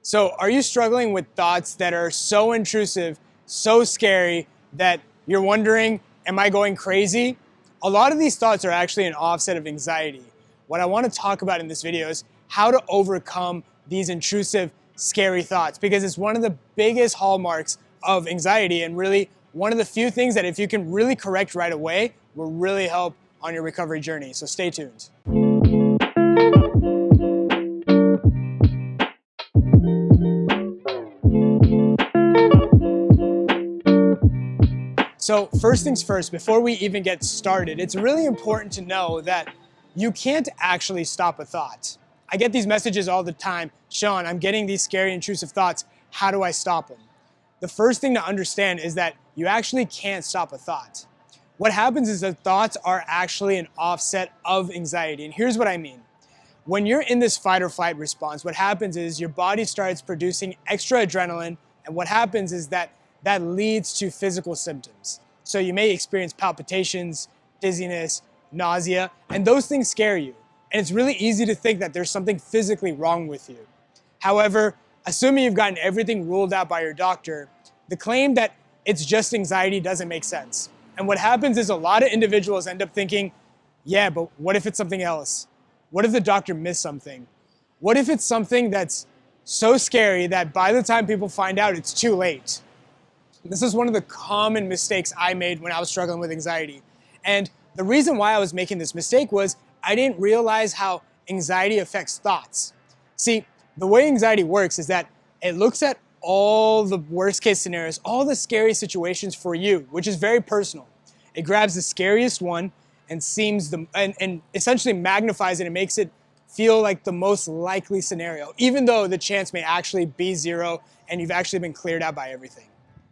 So are you struggling with thoughts that are so intrusive, so scary that you're wondering, am I going crazy? A lot of these thoughts are actually an offset of anxiety. What I want to talk about in this video is how to overcome these intrusive, scary thoughts, because it's one of the biggest hallmarks of anxiety and really one of the few things that if you can really correct right away will really help on your recovery journey. So stay tuned. So first things first, before we even get started, it's really important to know that you can't actually stop a thought. I get these messages all the time, Shaan, I'm getting these scary, intrusive thoughts. How do I stop them? The first thing to understand is that you actually can't stop a thought. What happens is that thoughts are actually an offset of anxiety. And here's what I mean. When you're in this fight or flight response, what happens is your body starts producing extra adrenaline. And what happens is that leads to physical symptoms. So you may experience palpitations, dizziness, nausea, and those things scare you. And it's really easy to think that there's something physically wrong with you. However, assuming you've gotten everything ruled out by your doctor, the claim that it's just anxiety doesn't make sense. And what happens is a lot of individuals end up thinking, yeah, but what if it's something else? What if the doctor missed something? What if it's something that's so scary that by the time people find out, it's too late? This is one of the common mistakes I made when I was struggling with anxiety. And the reason why I was making this mistake was I didn't realize how anxiety affects thoughts. See, the way anxiety works is that it looks at all the worst case scenarios, all the scary situations for you, which is very personal. It grabs the scariest one and and essentially magnifies it and makes it feel like the most likely scenario, even though the chance may actually be zero and you've actually been cleared out by everything.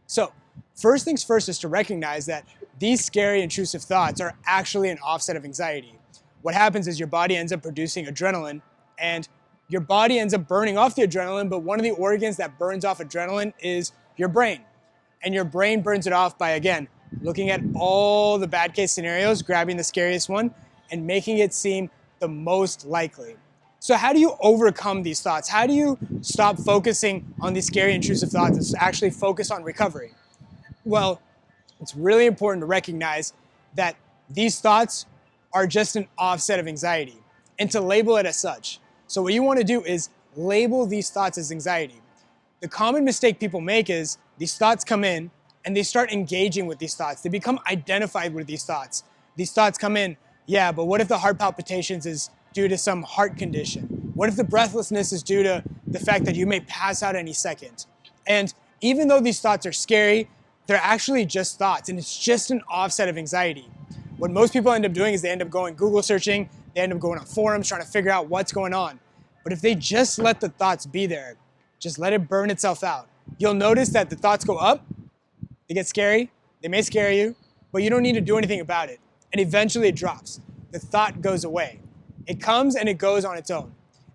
So first things first is to recognize that these scary, intrusive thoughts are actually an offset of anxiety. What happens is your body ends up producing adrenaline and your body ends up burning off the adrenaline, but one of the organs that burns off adrenaline is your brain. And your brain burns it off by, again, looking at all the bad case scenarios, grabbing the scariest one, and making it seem the most likely. So how do you overcome these thoughts? How do you stop focusing on these scary, intrusive thoughts and actually focus on recovery? Well, it's really important to recognize that these thoughts are just an offset of anxiety and to label it as such. So what you want to do is label these thoughts as anxiety. The common mistake people make is these thoughts come in and they start engaging with these thoughts. They become identified with these thoughts. These thoughts come in, yeah, but what if the heart palpitations is due to some heart condition? What if the breathlessness is due to the fact that you may pass out any second? And even though these thoughts are scary, they're actually just thoughts, and it's just an offset of anxiety. What most people end up doing is they end up going Google searching, they end up going on forums trying to figure out what's going on. But if they just let the thoughts be there, just let it burn itself out, you'll notice that the thoughts go up, they get scary, they may scare you, but you don't need to do anything about it. And eventually it drops. The thought goes away. It comes and it goes on its own.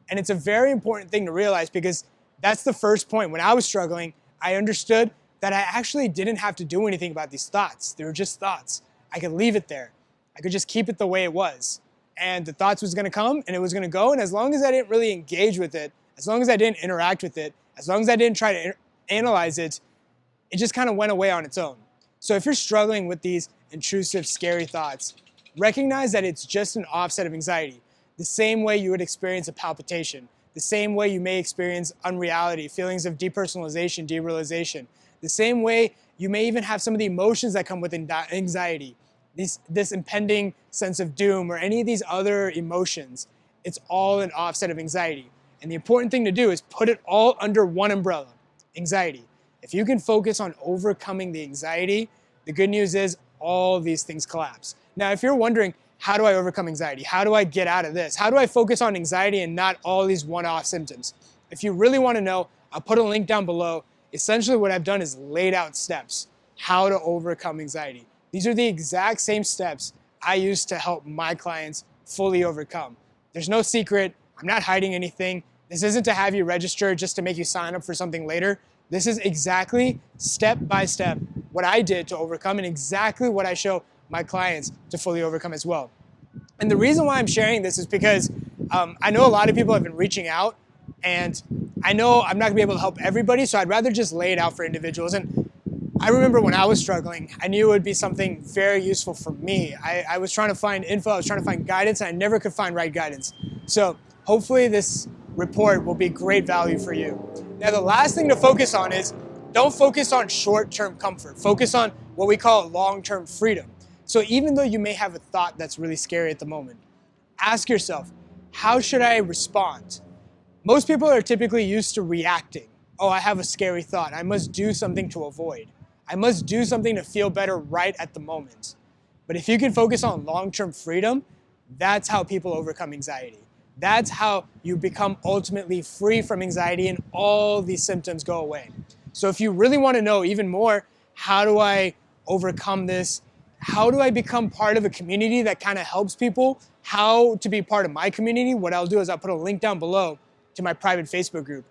And it's a very important thing to realize because that's the first point. When I was struggling, I understood that I actually didn't have to do anything about these thoughts. They were just thoughts. I could leave it there. I could just keep it the way it was. And the thoughts was gonna come and it was gonna go. And as long as I didn't really engage with it, as long as I didn't interact with it, as long as I didn't try to analyze it, it just kind of went away on its own. So if you're struggling with these intrusive, scary thoughts, recognize that it's just an offset of anxiety. The same way you would experience a palpitation, the same way you may experience unreality, feelings of depersonalization, derealization, the same way you may even have some of the emotions that come with anxiety, this impending sense of doom or any of these other emotions. It's all an offset of anxiety. And the important thing to do is put it all under one umbrella, anxiety. If you can focus on overcoming the anxiety, the good news is all these things collapse. Now, if you're wondering, how do I overcome anxiety? How do I get out of this? How do I focus on anxiety and not all these one-off symptoms? If you really want to know, I'll put a link down below. Essentially what I've done is laid out steps, how to overcome anxiety. These are the exact same steps I use to help my clients fully overcome. There's no secret. I'm not hiding anything. This isn't to have you register just to make you sign up for something later. This is exactly step by step what I did to overcome and exactly what I show my clients to fully overcome as well. And the reason why I'm sharing this is because I know a lot of people have been reaching out and I know I'm not gonna be able to help everybody, so I'd rather just lay it out for individuals. And I remember when I was struggling, I knew it would be something very useful for me. I was trying to find info, I was trying to find guidance, and I never could find right guidance. So hopefully this report will be great value for you. Now the last thing to focus on is, don't focus on short-term comfort. Focus on what we call long-term freedom. So even though you may have a thought that's really scary at the moment, ask yourself, how should I respond? Most people are typically used to reacting. Oh, I have a scary thought. I must do something to avoid. I must do something to feel better right at the moment. But if you can focus on long-term freedom, that's how people overcome anxiety. That's how you become ultimately free from anxiety and all these symptoms go away. So if you really want to know even more, how do I overcome this? How do I become part of a community that kind of helps people? How to be part of my community? What I'll do is I'll put a link down below to my private Facebook group.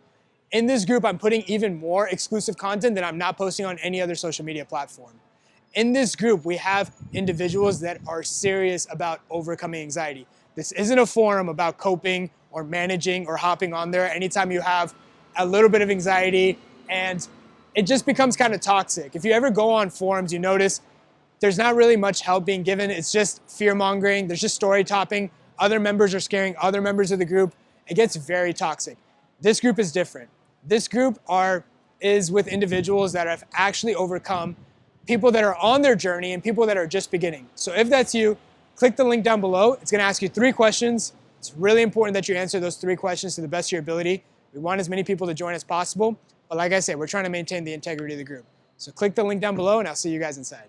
In this group, I'm putting even more exclusive content that I'm not posting on any other social media platform. In this group, we have individuals that are serious about overcoming anxiety. This isn't a forum about coping or managing or hopping on there anytime you have a little bit of anxiety, and it just becomes kind of toxic. If you ever go on forums, you notice there's not really much help being given. It's just fear-mongering. There's just story topping. Other members are scaring other members of the group. It gets very toxic. This group is different. This group is with individuals that have actually overcome, people that are on their journey and people that are just beginning. So if that's you, click the link down below. It's gonna ask you 3 questions. It's really important that you answer those 3 questions to the best of your ability. We want as many people to join as possible. But like I said, we're trying to maintain the integrity of the group. So click the link down below and I'll see you guys inside.